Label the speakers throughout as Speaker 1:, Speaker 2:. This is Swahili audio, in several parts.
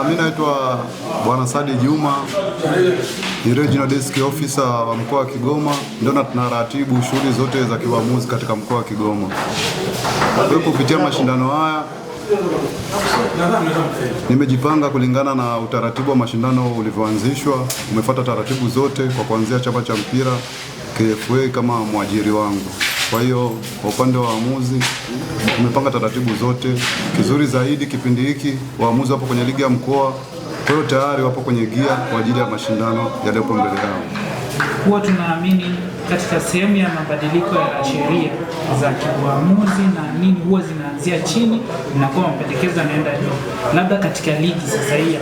Speaker 1: Mimi naitwa Bwana Sadi Juma, ni Regional Desk Officer wa mkoa wa Kigoma, ndio tunaratibu shughuli zote za kiuamuzi katika mkoa wa Kigoma. Kwa hiyo kupitia mashindano haya nimejipanga kulingana na utaratibu wa mashindano ulivyoanzishwa. Umefuata taratibu zote kwa kuanzia chama cha mpira KFA kama mwajiri wangu. Kwa hiyo kwa upande wa waamuzi tumepanga taratibu zote. Kizuri zaidi kipindi hiki waamuzi wapo kwenye ligi ya mkoa, kwa hiyo tayari wapo kwenye gia kwa ajili ya mashindano yaliyopo mbele yao.
Speaker 2: Huwa tunaamini katika sehemu ya mabadiliko ya sheria za kiuamuzi na nini huwa zinaanzia chini na kwa mapendekezo yanaenda juu. Labda katika ligi sasa hii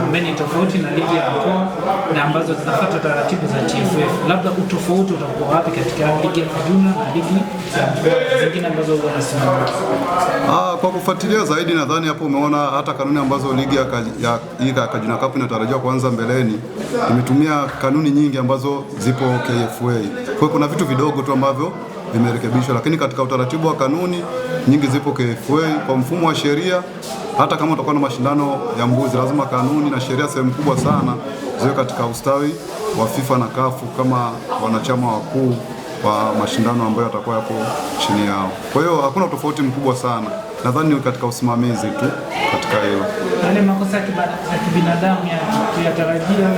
Speaker 2: ambayo ni tofauti na ligi ya mkoa na ambazo zinafuata taratibu za TFF, labda utofauti utakuwa wapi katika ligi ya jumla na ligi za mkoa zingine ambazo wanasimamia?
Speaker 1: Kwa kufuatilia zaidi, nadhani hapo umeona hata kanuni ambazo ligi ya Kajuna Cup inatarajiwa kuanza mbeleni imetumia kanuni nyingi ambazo zipo KFA. Kwa hiyo kuna vitu vidogo tu ambavyo vimerekebishwa, lakini katika utaratibu wa kanuni nyingi zipo KFA. Kwa mfumo wa sheria, hata kama utakuwa na mashindano ya mbuzi, lazima kanuni na sheria sehemu kubwa sana ziwe katika ustawi wa FIFA na CAF kama wanachama wakuu wa mashindano ambayo yatakuwa yapo chini yao. Kwa hiyo hakuna tofauti mkubwa sana, nadhani ni katika usimamizi tu katika hilo.
Speaker 2: Yale makosa ya kibinadamu yatarajia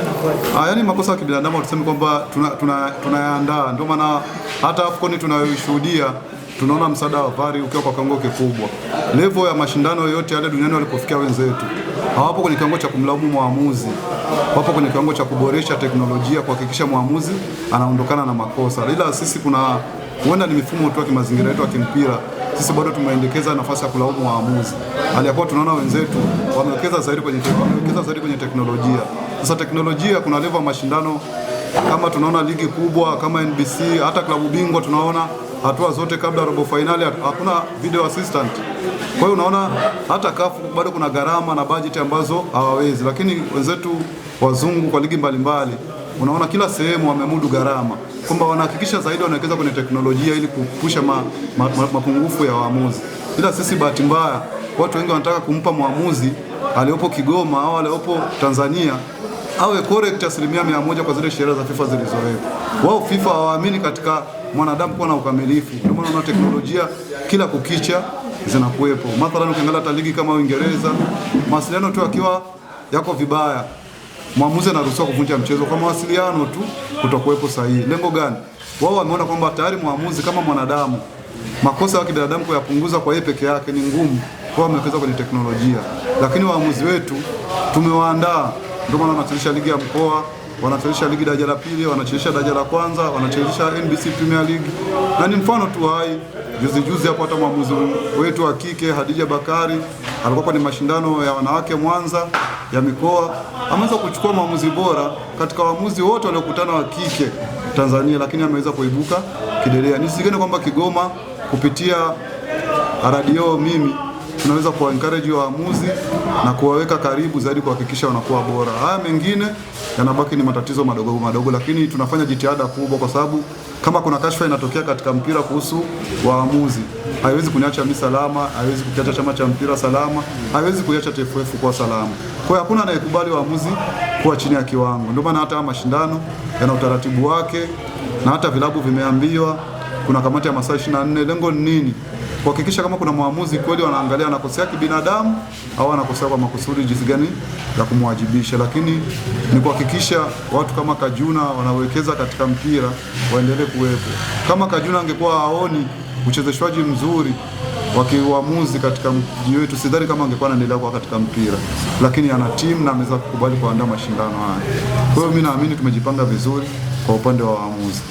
Speaker 2: na
Speaker 1: yaani makosa ya kibinadamu tuseme kwamba tunayaandaa. Ndio maana hata AFCON tunayoshuhudia tunaona msaada wa VAR ukiwa kwa kiwango kikubwa. Level ya mashindano yote yale duniani walipofikia wenzetu hawapo kwenye kiwango cha kumlaumu mwamuzi, wapo kwenye kiwango cha kuboresha teknolojia kuhakikisha mwamuzi anaondokana na makosa. Ila sisi huenda ni mifumo tu ya kimazingira yetu ya kimpira, sisi bado tumeendekeza nafasi ya kulaumu waamuzi. Aliyakuwa tunaona wenzetu wamewekeza zaidi kwenye teknolojia. Sasa teknolojia, kuna level ya mashindano kama tunaona ligi kubwa kama NBC, hata klabu bingwa tunaona hatua zote kabla robo finali hakuna video assistant. Kwa hiyo unaona hata CAF bado kuna gharama na budget ambazo hawawezi, lakini wenzetu wazungu kwa ligi mbalimbali unaona kila sehemu wamemudu gharama, kwamba wanahakikisha zaidi wanawekeza kwenye teknolojia ili kupusha mapungufu ya waamuzi. Ila sisi bahati mbaya watu wengi wanataka kumpa mwamuzi aliyopo Kigoma au aliyopo Tanzania awe correct 100% kwa zile sheria za FIFA zilizowekwa. Wao FIFA hawaamini katika mwanadamu kuwa na ukamilifu. Ndio maana unaona teknolojia kila kukicha zinakuwepo. Mathalan ukiangalia hata ligi kama Uingereza, mawasiliano tu akiwa yako vibaya, mwamuzi anaruhusiwa kuvunja mchezo kwa mawasiliano tu kutokuwepo sahihi. Lengo gani? Wao wameona kwamba tayari mwamuzi kama mwanadamu, makosa ya kibinadamu kuyapunguza kwa yeye peke yake ni ngumu, kwa wamewekeza kwenye teknolojia. Lakini waamuzi wetu tumewaandaa, ndio maana wanachezesha ligi ya mkoa, wanachezesha ligi daraja la pili, wanachezesha daraja la kwanza, wanachezesha NBC Premier League. Na ni mfano tu hai, juzi hapo hata mwamuzi wetu wa kike Hadija Bakari alikuwa kwenye mashindano ya wanawake Mwanza ya mikoa, ameweza kuchukua maamuzi bora katika waamuzi wote waliokutana wa kike Tanzania, lakini ameweza kuibuka kidedea. Nisigeni kwamba Kigoma kupitia radio mimi tunaweza kuwa encourage waamuzi na kuwaweka karibu zaidi kuhakikisha wanakuwa bora. Haya mengine yanabaki ni matatizo madogo, lakini tunafanya jitihada kubwa, kwa sababu kama kuna kashfa inatokea katika mpira kuhusu waamuzi, haiwezi kuniacha mimi salama, haiwezi kukiacha chama cha mpira salama, haiwezi kuiacha TFF kwa salama. Kwa hiyo hakuna anayekubali waamuzi kuwa chini ya kiwango. Ndio maana hata mashindano yana utaratibu wake, na hata vilabu vimeambiwa kuna kamati ya masaa 24. Lengo ni nini? Kuhakikisha kama kuna mwamuzi kweli wanaangalia anakosea kibinadamu au anakosea kwa makusudi, jinsi gani ya kumwajibisha. Lakini ni kuhakikisha watu kama Kajuna wanawekeza katika mpira waendelee kuwepo. Kama Kajuna angekuwa haoni uchezeshwaji mzuri wa kiuamuzi katika mji wetu, sidhani kama angekuwa anaendelea kwa katika mpira, lakini ana timu na ameweza kukubali kuandaa mashindano haya. Kwa hiyo mimi naamini tumejipanga vizuri kwa upande wa waamuzi.